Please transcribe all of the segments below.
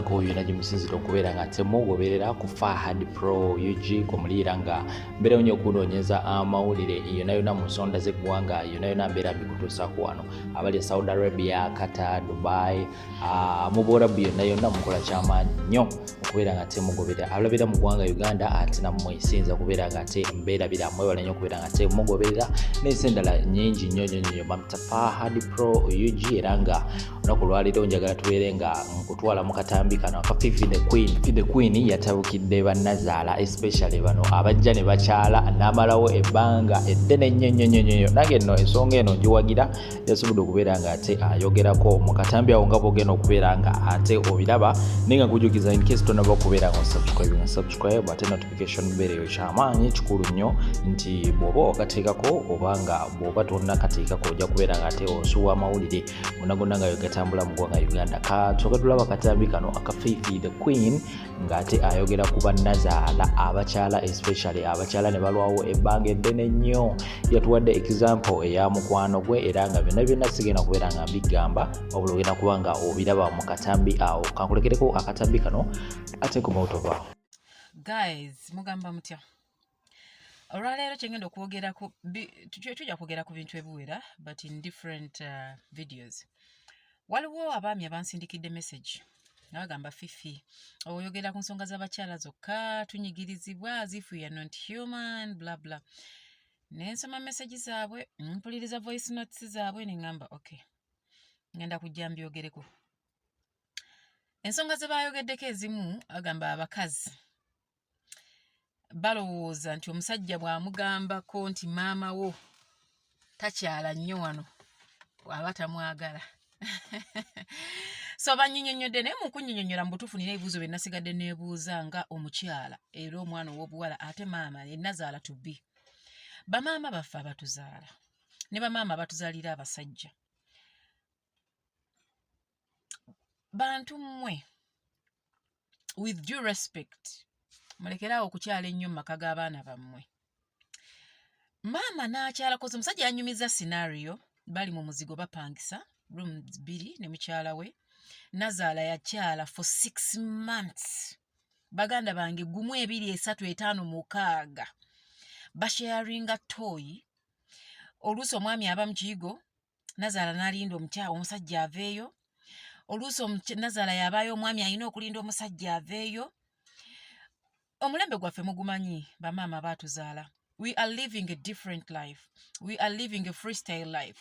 ko yona gimusinzira okubeera nga temugoberera ku Fahad Pro UG kumulira nga mbere nnyo kunoonyeza amawulire yona mu nsonda z'eggwanga yona mbeera bikutuusako wano abali Saudi Arabia, Qatar, Dubai, mu Buarabu yona mukola kyamaanyi nnyo okubeera nga temugoberera alabira mu ggwanga Uganda ate nammwe isinza okubeera nga mbeera biramwewala nnyo okubeera nga temugoberera n'ensi endala nnyingi nnyo bamta Fahad Pro UG era nga olunaku lwaliro njagala tubeere nga nkutwala mu katambi kano aka Fifi the Queen yatabukidde ba Nazaala especially bano abajja ne bakyala n'amalawo ebbanga eddene nnyo nange nno ensonga eno ngiwagira yasobodde okubeera nga ate ayogerako mu katambi awo nga bwogenda okubeera nga ate obiraba nenga nkujukiza in case tonaba okubeera nga subscribe ate notification bell eyo kyamaanyi kikulu nnyo nti bw'oba wakateekako obanga bw'oba tonnakateekako ojja kubeera nga ate osuwa amawulire gonna nga yogatambula mu ggwanga Uganda katsoka tulaba katambi kano aka Fifi the Queen ng'ate ayogera ku ba Nazaala abakyala especially abakyala ne balwawo ebbanga eddene nnyo yatuwadde example eya mukwano gwe era nga byonna sigenda kubeera nga mbigamba wabula ogenda kuba nga obiraba mu katambi awo kankulekereko akatambi kano ate ku motoba guys mugamba mutya olwaleero kyengenda okwogerako tujja kwogera ku bintu ebiwera but in different videos. Waliwo abaami abansindikidde message nabagamba Fifi oyogera ku nsonga z'abakyala zokka tunyigirizibwa as if we are not human blah blah. Nensoma message zaabwe mpuliriza voice notes zaabwe nengamba okay ngenda kujja mbyogereko. Ensonga ze bayogeddeko ezimu agamba abakazi balowooza nti omusajja bw'amugambako nti maama wo takyala nnyo wano waba tamwagala. So banyinyonnyodde naye mu kunyinyonnyola mu butuufu nina ebibuuzo bye nasigadde neebuuza nga omukyala era omwana ow'obuwala ate maama ye Nazaala to be. Bamaama baffe abatuzaala ne bamaama abatuzaalira abasajja bantu mmwe with due respect mulekeraawo okukyala ennyo mu maka g'abaana bammwe. Maama n'akyala koze omusajja yanyumiza scenario bali mu muzigo bapangisa rooms 2 ne mukyala we. Nazaala yakyala for 6 months. Baganda bange 1 2 3 4 5 basharinga toy. Oluusi omwami aba mukiigo Nazaala n'alinda omusajja aveeyo. Oluusi Nazaala yabaayo omwami alina okulinda omusajja aveeyo. Omulembe gwaffe mugumanyi bamaama baatuzaala. We are living a different life. We are living a freestyle life.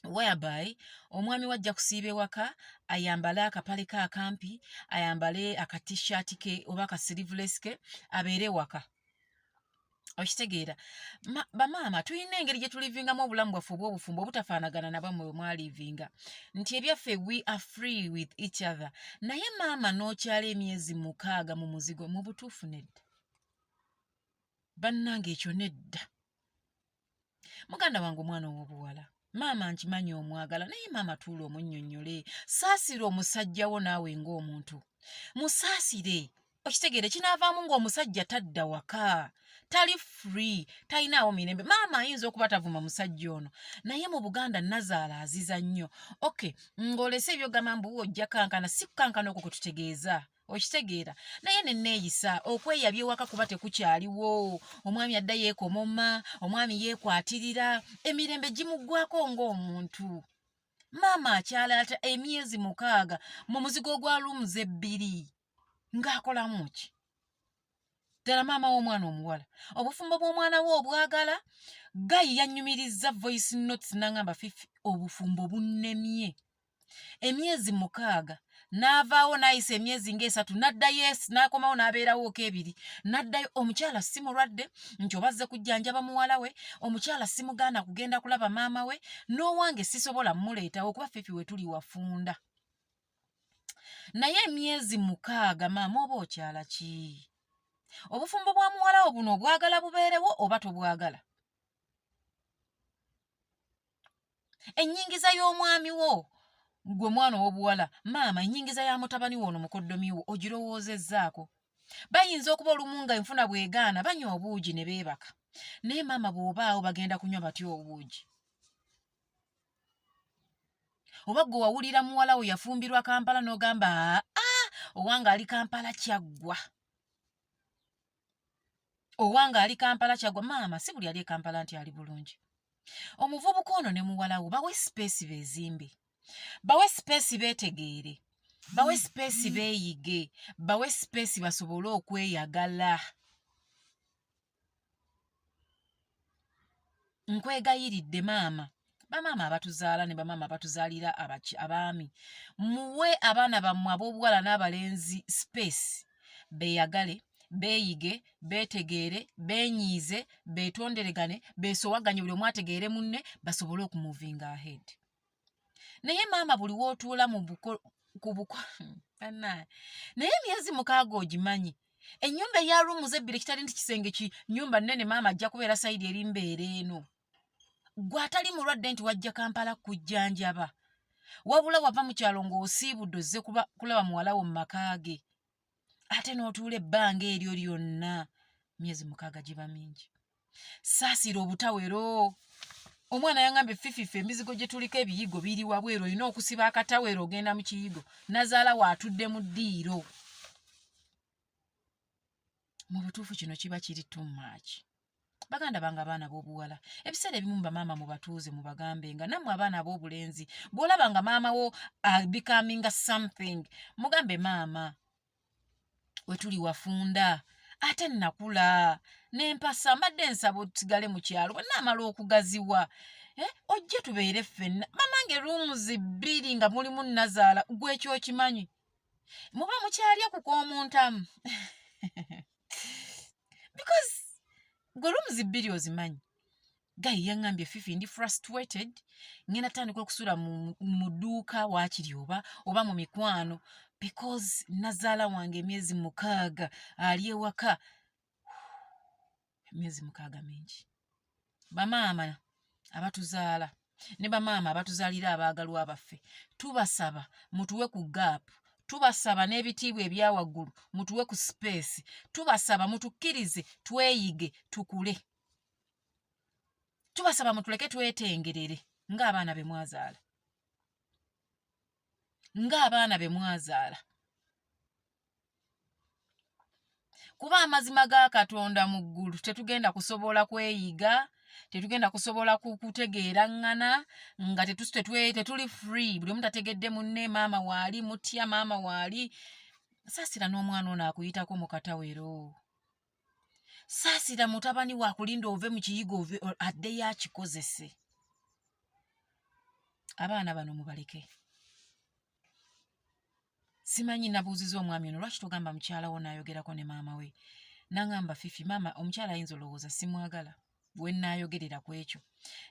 Whereby omwami wajja kusiiba ewaka ayambale akapale ka akampi ayambale akatishaati ke oba ka sleeveless ke abeere waka. Okitegeera bamaama tulina engeri gye tulivingamu obulamu bwaffe obw'obufumbo obutafaanagana na bamwe bwe mwalivinga nti ebyaffe we are free with each other. Naye maama n'okyala emyezi 6 mu muzigo mu butuufu nedda. Bannange ekyo nedda. Muganda wange omwana ow'obuwala maama nkimanyi omwagala naye maama tuula omunnyonnyole saasira omusajja wo naawe ng'omuntu musaasire. Okitegeere kinaavaamu ng'omusajja tadda waka tali free talinaawo mirembe. Maama ayinza okuba tavuma musajja ono naye mu Buganda Nazaala aziza nnyo. Okay ng'olese ebyogamba mbu ojja kankana si kukankana okwo kwe tutegeeza. Okitegeera naye nenneeyisa okweyabya ewaka kuba tekukyaliwo. Omwami adda yeekomoma omwami yeekwatirira emirembe gimuggwako ng'omuntu. Maama akyala ata emyezi 6 mu muzigo gwa rooms 2 ng'akolamu ki? Ddala maama w'omwana omuwala obufumbo bw'omwana we obwagala Gayi yannyumirizza voice notes n'angamba Fifi obufumbo bunnemye. Emyezi 6 n'avaawo n'ayisa emyezi nga3 n'addayo n'akomawo n'abeerawo k'ebiri n'addayo. Omukyala si mulwadde nti obazze kujjanjaba muwala we. Omukyala si mugaana kugenda kulaba maama we. N'owange sisobola mmuleetawo kuba Fifi we tuli wafunda. Naye emyezi 6 maama oba okyala ki? Obufumbo bwa muwala wo buno obwagala bubeerewo oba tobwagala? Ennyingiza y'omwami wo gwe mwana ow'obuwala maama ennyingiza ya mutabani wo ono mukoddomi wo ogirowoozezzaako. Bayinza okuba olumu nga enfuna bwegaana banywa obuugi ne beebaka naye maama bw'obaawo bagenda kunywa batya obuugi? oba gwe wawulira muwala we yafumbirwa Kampala n'ogamba owange ali Kampala kyaggwa. Owange ali Kampala kyaggwa. Maama si buli ali e Kampala nti ali bulungi. Omuvubuka ono ne muwala we bawe space beezimbe, bawe space beetegeere, bawe space beeyige, bawe space basobole okweyagala. Nkwegayiridde maama, bamaama abatuzaala ne bamaama abatuzaalira abaami, muwe abaana bammwe ab'obuwala n'abalenzi space beeyagale, beeyige, beetegeere, beenyiize, beetonderegane, beesowaganye, buli omu ategeere munne, basobole okumuvinga ahead. Naye maama buli w'otuula naye emyezi 6 ogimanyi. Ennyumba eya rooms 2 kitali nti kisenge nnyumba nnene maama ajja kubeera sayidi eri mbeera eno. Gwe atali mulwadde nti wajja Kampala kujjanjaba. Wabula wava mu kyalo ng'osiibudde ozze kulaba muwala wo mu maka ge. Ate n'otuula ebbanga eryo lyonna. Myezi 6 giba mingi. Saasira obutawero. Omwana yangambye Fifi emizigo gye tuliko ebiyigo biri wabweru, olina okusiba akatawero ogenda mu kiyigo. Nazaala waatudde mu ddiiro. Mu butuufu kino kiba kiri too much. Baganda bange abaana b'obuwala, ebiseera ebimu bamaama mubatuuze mubagambe nga nammwe abaana ab'obulenzi bw'olaba nga maama wo becoming something, mugambe maama, we tuli wafunda, ate nakula, n'empasa mbadde nsaba osigale mu kyalo, bwe naamala okugaziwa, ojje tubeere ffenna. Mamange rooms 2 nga mulimu Nazaala, gwe ekyo okimanyi. Muba mukyalya ku k'omuntamu. Because gwe rooms 2 ozimanyi. Gayi yangambye Fifi ndi frustrated, ngenda tandika okusula mu dduuka waakiri oba mu mikwano, because Nazaala wange emyezi 6 ali ewaka. Emyezi 6 mingi. Bamaama abatuzaala ne bamaama abatuzaalira abaagalwa baffe, tubasaba mutuwe ku gap, tubasaba n'ebitiibwa ebya waggulu mutuwe ku space, tubasaba mutukkirize tweyige tukule, tubasaba mutuleke twetengerere ng'abaana be mwazaala, ng'abaana be mwazaala. Kuba amazima ga Katonda mu ggulu tetugenda kusobola kweyiga, tetugenda kusobola kutegeera ngana nga tetuli free. Buli omu tategedde munne maama waali, mutya maama waali. Saasira n'omwana ono akuyitako mu katawero. Saasira mutabani waakulinda ove mu kiyigo addeyo akikozese. Abaana bano mubaleke. Simanyi nabuuziza omwami ono lwaki togamba mukyala wo n'ayogerako ne maama we. Nangamba Fifi, maama omukyala ayinza olowooza simwagala bwe nnaayogerera ku ekyo,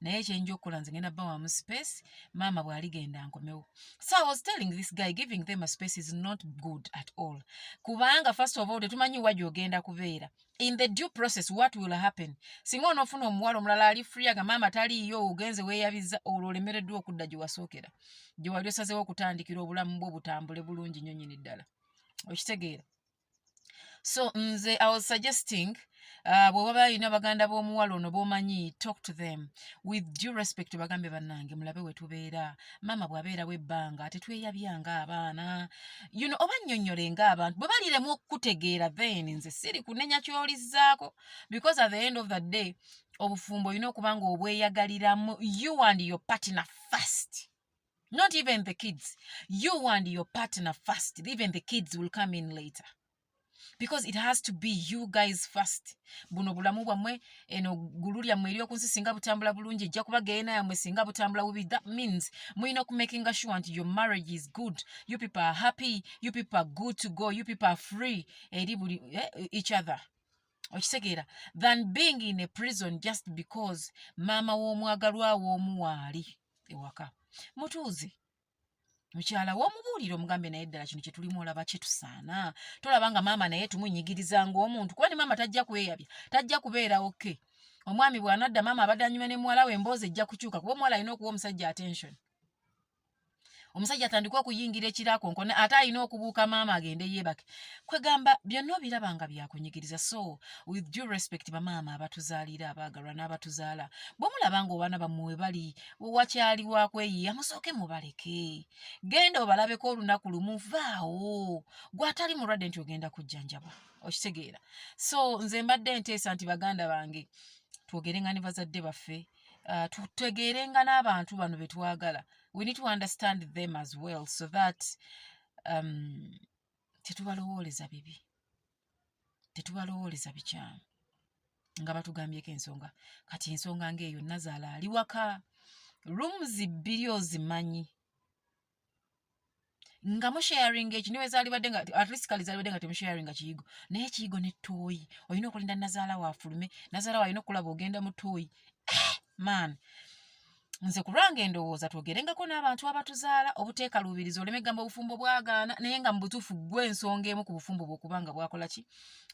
naye kyenja okukola nze ngenda bba wamu space, maama bw'aligenda nkomewo. So I was telling this guy giving them a space is not good at all. Kubanga first of all tetumanyi wa gy'ogenda kubeera. In the due process what will happen? Singa onoofuna omuwala omulala ali free aga maama taliiyo, ogenze weeyabiza, olwo olemereddwa okudda gye wasookera, gye wali osazeewo okutandikira obulamu bwo butambule bulungi nnyo nnyini ddala. Okitegeera? So nze I was suggesting bwe baba balina baganda b'omuwala ono b'omanyi, talk to them with due respect. Bagambe bannange mulabe we tubeera, maama bw'abeerawo ebbanga tetweyabyanga abaana, oba nnyonnyole ng'abantu bwe baliremu okukutegeera, then nze siri kunenya ky'olizzaako, because at the end of the day obufumbo olina okuba nga obweyagaliramu, you and your partner first, not even the kids. You and your partner first, even the kids will come in later. Because it has to be you guys first. Buno bulamu bwammwe, eno ggulu lyammwe ery'oku nsi singa butambula bulungi ejja kuba geena yammwe singa butambula bubi. That means mulina making sure that your marriage is good. You people are happy. You people are good to go. You people are free eri buli each other. Okitegeera? Than being in a prison just because maama w'omwagalwa w'omu waali ewaka. Mutuuze. Mukyala w'omubuulire omugambe naye ddala kino kye tulimu olaba kye tusaana. Tolaba nga maama naye tumunyigiriza ng'omuntu. Kuba ne maama tajja kweyabya, tajja kubeera oke. Omwami bw'anadda maama abadde anyuma ne muwala we emboozi ejja kukyuka, kuba omuwala alina okuwa omusajja attention. omusajja atandika okuyingira ekirakonkone ate alina okubuuka maama agende yeebake kwegamba byonna obirabanga byakunyigiriza. So with due respect bamaama abatuzaalira abaagalwa n'abatuzaala bw'omulabanga obwana bammwe we bali wakyali wakweyiya musooke mubaleke genda obalabeko olunaku lumu vaawo gw'atali mulwadde nti ogenda kujjanjabwa okitegeera. So nze mbadde nteesa nti baganda bange twogerenga ne bazadde baffe tutegeerenga n'abantu bano be twagala. We need to understand them as well so that tetubalowooleza bibi, tetubalowooleza bikyamu nga batugambyeko ensonga. Kati ensonga ng'eyo Nazaala ali waka rooms 2 ozimanyi nga musharing ekiniwe zaalibadde nga at least kali zaalibadde nga temusharinga kiyigo naye kiyigo ne ttooyi olina okulinda Nazaala waafulume. Nazaala walina okulaba ogenda mu ttooyi. Man, nze kulwange ndowooza twogerengako n'abantu abatuzaala obuteekaluubiriza oleme gamba obufumbo bwagaana naye nga mu butuufu gwe ensonga emu ku bufumbo bw'okubanga bwakola ki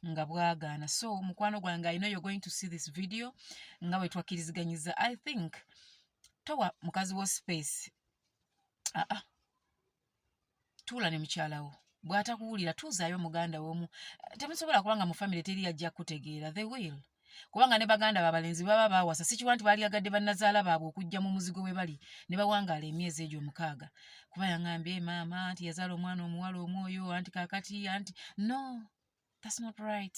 nga bwagaana. So mukwano gwange I know you're going to see this video nga bwe twakkiriziganyiza. I think towa mukazi wo space. Tuula ne mukyalawo bw'atakuwulira tuuzaayo muganda w'omu. Temusobola kubanga mu family teri ajja kutegeera. They will. Kubanga ne baganda babalenzi baba baawasa sikiwa nti baali agadde bannazaala baabwe okujja mu muzigo we bali ne bawangaala emyezi egyo 6 kuba yaŋŋambye maama anti yazaala omwana omuwala omwoyo anti kaakati anti no, that's not right.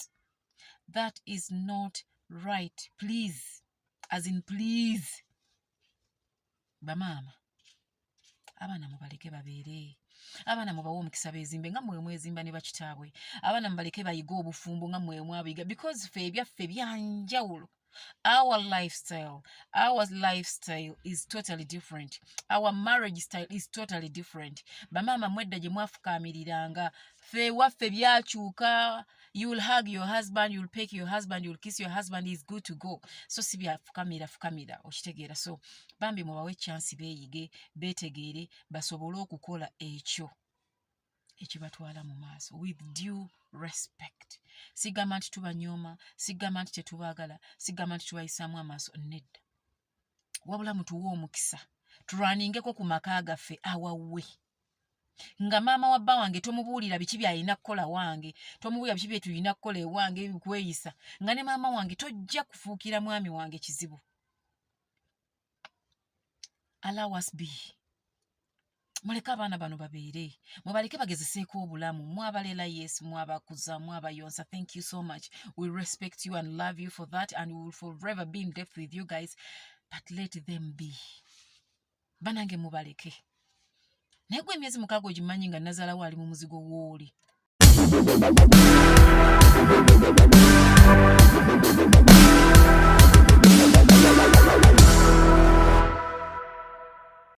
That is not right. Please, as in please, bamaama abaana mubaleke babeere, abaana mubawe omukisa beezimbe nga mmwe mwezimba ne bakitaabwe, abaana mubaleke bayiga obufumbo nga mmwe mwabiyiga because ffe ebyaffe byanjawulo. Our lifestyle is totally different. Our marriage style is totally different. Bamaama mwedda gye mwafukaamiriranga ffe waffe byakyuka. You'll hug your husband, you'll peck your husband, you'll kiss your husband, he's good to go. So si byafukamira okitegeera. So bambi mubawe chance beeyige beetegeere basobole okukola ekyo ekibatwala mu maaso with due respect. Sigamba nti tubanyooma, sigamba nti tetubaagala, sigamba nti tubayisaamu amaaso, nedda. Wabula mutuwe omukisa tulwaningeko ku maka gaffe awawe. Nga maama wa bba wange tomubuulira biki byalina kukola wange, tomubuulira biki bye tulina kukola ewange kweyisa, nga ne maama wange tojja kufuukira mwami wange kizibu. Allow us be. Muleke abaana bano babeere, mubaleke bagezeseeko obulamu, mwabalela yes, mwabakuza, mwabayonsa. Thank you so much. We respect you and love you for that and we will forever be in depth with you guys, but let them be. Banange mubaleke. Naye gwe emyezi 6 ogimanyi nga Nazaala waali mu muzigo w'oli.